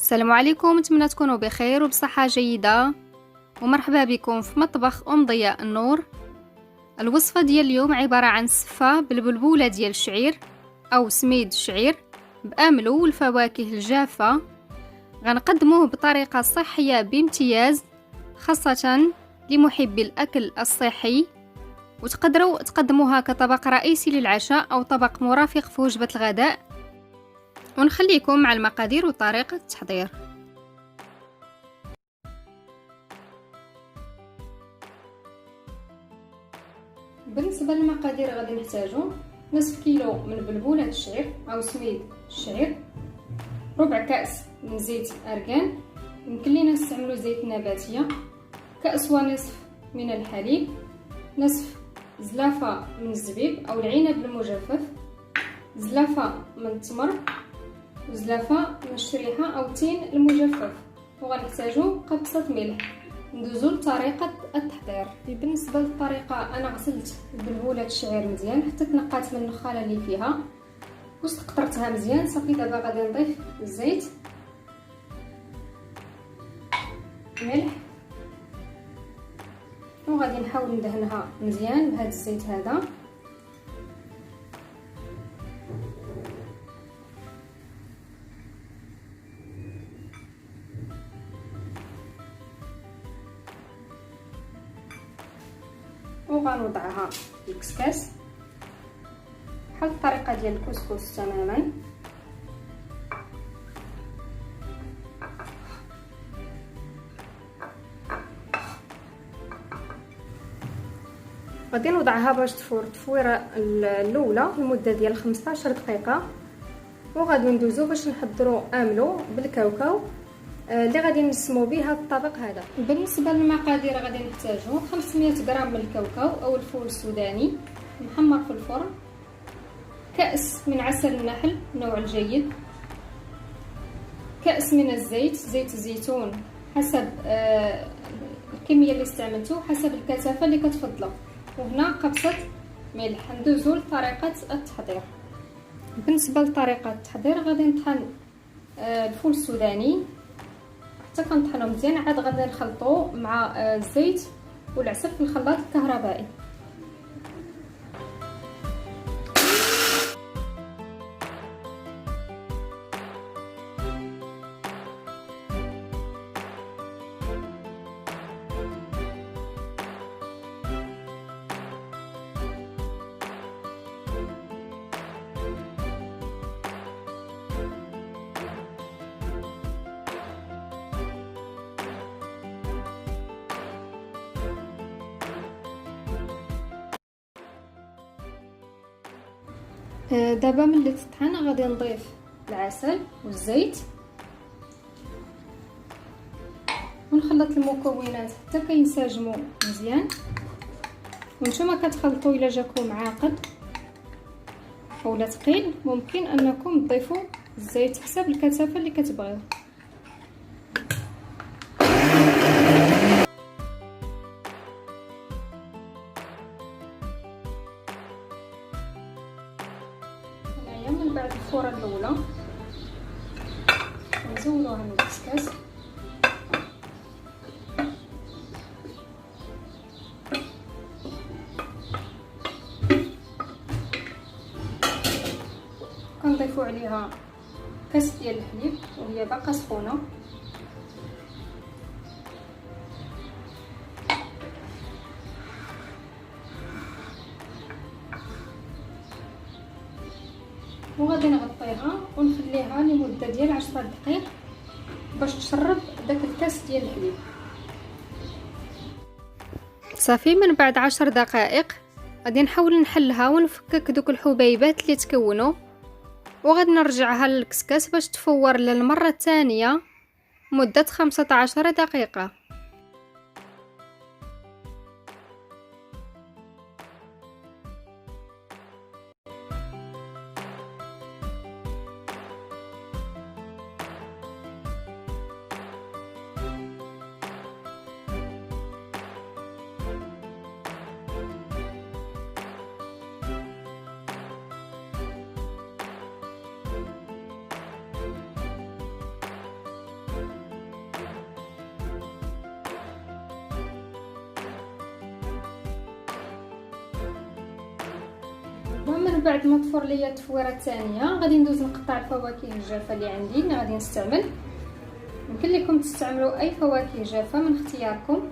السلام عليكم، نتمنى تكونوا بخير وبصحة جيدة، ومرحبا بكم في مطبخ ضياء النور. الوصفة ديال اليوم عبارة عن سفة بالبلبولة ديال الشعير أو سميد الشعير بأملو والفواكه الجافة. غنقدموه بطريقة صحية بامتياز، خاصة لمحبي الأكل الصحي، وتقدروا تقدموها كطبق رئيسي للعشاء أو طبق مرافق في وجبة الغداء. ونخليكم مع المقادير وطريقة التحضير. بالنسبة للمقادير غادي نحتاجو نصف كيلو من بلبولة الشعير أو سميد الشعير، ربع كأس من زيت أرغان، يمكن لينا نستعملو زيت نباتية، كأس ونصف من الحليب، نصف زلافة من الزبيب أو العنب المجفف، زلافة من التمر، وزلافة من الشريحة أو تين المجفف، وغنحتاجو قبصة ملح. ندوزو لطريقة التحضير. بالنسبة للطريقة، أنا غسلت بلبولة الشعير مزيان حتى تنقات من النخالة اللي فيها واستقطرتها مزيان. صافي دابا غادي نضيف الزيت، ملح، وغادي نحاول ندهنها مزيان بهذا الزيت هذا. وغنوضعها في الكسكاس بحال الطريقه ديال الكسكس تماما. غادي نوضعها باش تفور التفويره الاولى لمده ديال 15 دقيقه، وغادي ندوزو باش نحضروا املو بالكاوكاو اللي غادي نسمو به هذا الطبق هذا. بالنسبه للمقادير غادي نحتاجو 500 غرام من الكاوكاو او الفول السوداني محمر في الفرن، كأس من عسل النحل نوع الجيد، كأس من الزيت، زيت الزيتون حسب الكميه اللي استعملتو حسب الكثافه اللي كتفضلوا، وهنا قبصه ملح. ندوزو لطريقه التحضير. بالنسبه لطريقه التحضير غادي نطحن الفول السوداني حتى كنطحنو مزيان، عاد غادي نخلطو مع الزيت والعسل في الخلاط الكهربائي. دابا ملي تطحن غادي نضيف العسل والزيت ونخلط المكونات حتى كينسجموا مزيان. وانتوما كتخلطوا الا جاكم معاقد اولا ثقيل ممكن انكم تضيفوا الزيت حسب الكثافه اللي كتبغيو. من بعد الفوره الاولى نزولوها من الكسكاس، كنضيفوا عليها كاس ديال الحليب وهي باقا سخونه، وغادي نغطيها ونخليها لمده ديال 10 دقائق باش تشرب داك الكاس ديال الحليب. صافي من بعد 10 دقائق غادي نحاول نحلها ونفكك دوك الحبيبات اللي تكونوا، وغادي نرجعها للكسكاس باش تفور للمره الثانيه مده 15 دقيقه. ومن بعد ما تفور ليا التفويره الثانيه غادي ندوز نقطع الفواكه الجافه اللي عندي اللي غادي نستعمل. يمكن لكم تستعملوا اي فواكه جافه من اختياركم.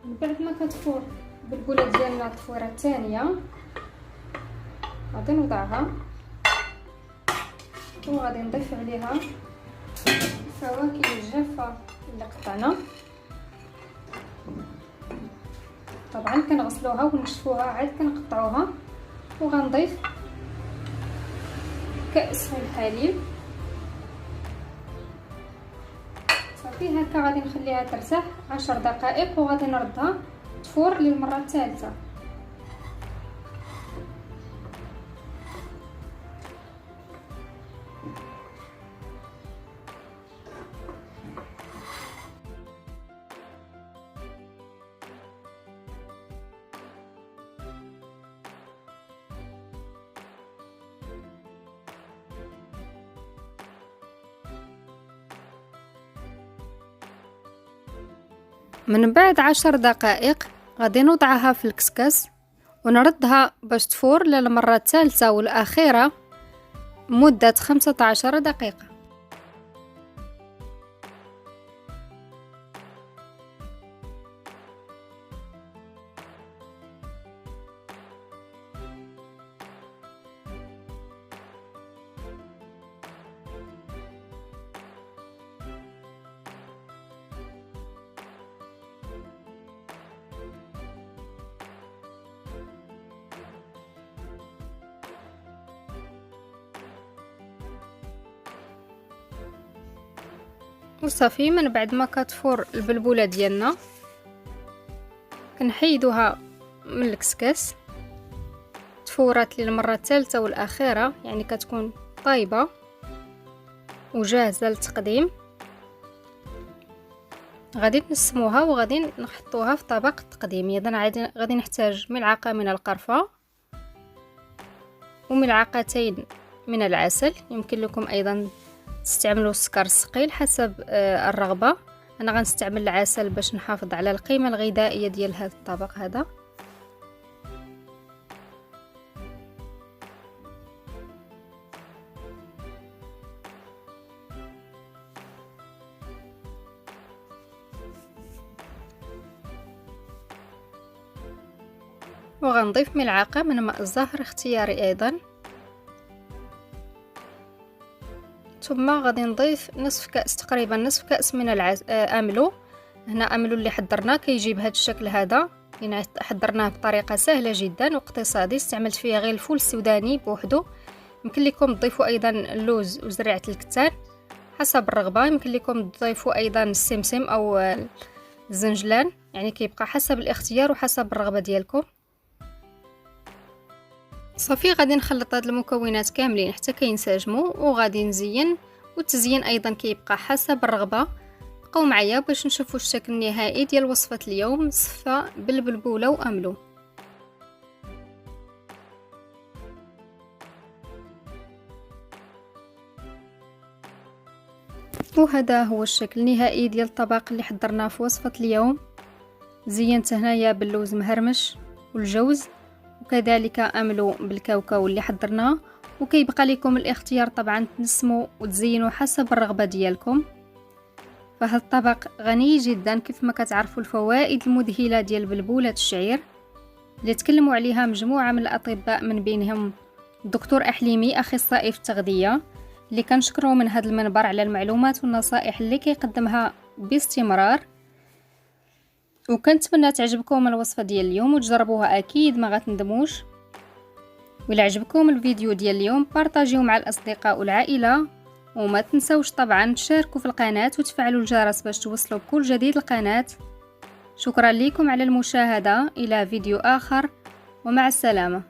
من بعد ما كتفور البلبوله ديالنا التفويره الثانيه غادي نوضعها وغادي نضيف عليها الفواكه الجافه اللي قطعنا. طبعا كنغسلوها ونشفوها عاد كنقطعوها وغنضيف كأس من الحليب صافي. هكا غادي نخليها ترتاح 10 دقائق وغادي نردها تفور للمره الثالثه. من بعد 10 دقائق غادي نوضعها في الكسكس ونردها باش تفور للمرة الثالثة والأخيرة مدة 15 دقيقة. وصافي من بعد ما كتفور البلبوله ديالنا كنحيدوها من الكسكس. تفورات للمره الثالثه والاخيره يعني كتكون طايبه وجاهزه للتقديم. غادي نقسموها وغادي نحطوها في طبق التقديم. اذا غادي نحتاج ملعقه من القرفه وملعقتين من العسل. يمكن لكم ايضا تستعملوا السكر الثقيل حسب الرغبه. انا غنستعمل العسل باش نحافظ على القيمه الغذائيه ديال هذا الطبق هذا. وغنضيف ملعقه من ماء الزهر اختياري ايضا. ثم غادي نضيف نصف كأس تقريبا نصف كأس من املو. هنا املو اللي حضرنا كيجي بهذا الشكل هذا لأن حضرناه بطريقة سهلة جدا واقتصادي. استعملت فيه غير الفول السوداني بوحده. يمكن لكم تضيفوا أيضا اللوز وزريعة الكتان حسب الرغبة. يمكن لكم تضيفوا أيضا السمسم أو الزنجلان، يعني كيبقى حسب الاختيار وحسب الرغبة ديالكم. صافي غادي نخلط هاد المكونات كاملين حتى كينسجموا وغادي نزين، والتزيين ايضا كيبقى حسب الرغبه. بقاو معايا باش نشوفوا الشكل النهائي ديال وصفه اليوم، صفه بالبلبوله واملو. وهذا هو الشكل النهائي ديال الطبق اللي حضرناه في وصفه اليوم. زينت هنايا باللوز مهرمش والجوز، وكذلك املو بالكاوكاو اللي حضرناه. وكيبقى لكم الاختيار طبعا تنسموا وتزينوا حسب الرغبه ديالكم. فهذا الطبق غني جدا كيف ما كتعرفوا الفوائد المذهله ديال بلبوله الشعير اللي تكلموا عليها مجموعه من الاطباء، من بينهم الدكتور احليمي اخصائي في التغذيه، اللي كنشكره من هذا المنبر على المعلومات والنصائح اللي كيقدمها باستمرار. وكنتمنى تعجبكم الوصفه ديال اليوم وتجربوها، اكيد ما غتندموش. وإلا عجبكم الفيديو ديال اليوم بارطاجيوه مع الاصدقاء والعائله، وما تنسوش طبعا تشاركوا في القناه وتفعلوا الجرس باش توصلوا بكل جديد القناه. شكرا لكم على المشاهده، الى فيديو اخر ومع السلامه.